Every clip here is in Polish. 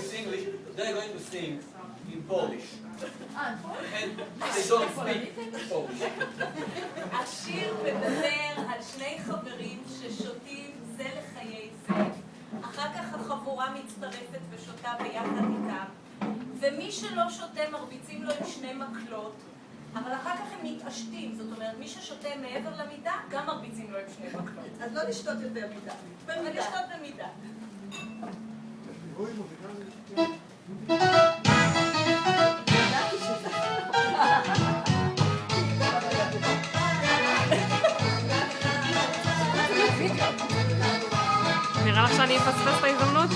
with English, they're going to sing in Polish. And they don't speak Polish. השיר מדבר על שני חברים ששותים זה לחיי זה. אחר כך החבורה מצטרפת ושותה ביחד איתם. ומי שלא שותה מרביצים לו עם שני מקלות. אבל אחר כך הם מתעשתים, זאת אומרת, מי ששותה מעבר למידה, גם מרביצים לו עם שני מקלות. אז לא לשתות יותר מידה. ולשתות במידה. נראה לך שאני אפספס את ההזדמנות?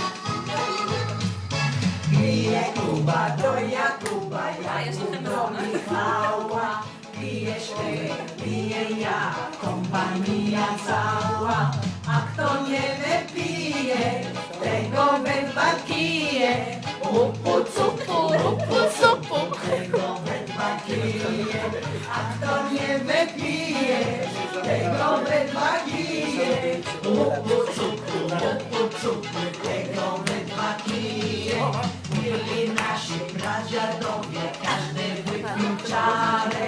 יש לכם מזונה? Kompania cała, a kto nie wypije, tego we dwa kije. Upu cupu, tego we dwa kije. A kto nie wypije, tego we dwa kije. Upu cupu, tego we dwa kije. Byli nasi pradziadowie, każdy wypił czarę.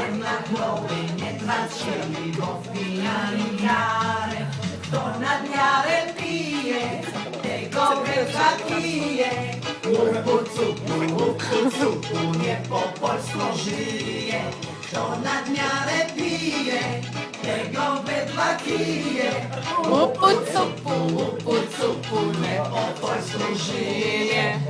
Jednak głowy nie tracili, bo wpijali wiarę. Kto nad miarę pije, tego wędza pije. Upu cupu, nie po polsku żyje. Kto nad miarę pije, tego wędza kije. Upu cupu, nie po polsku żyje.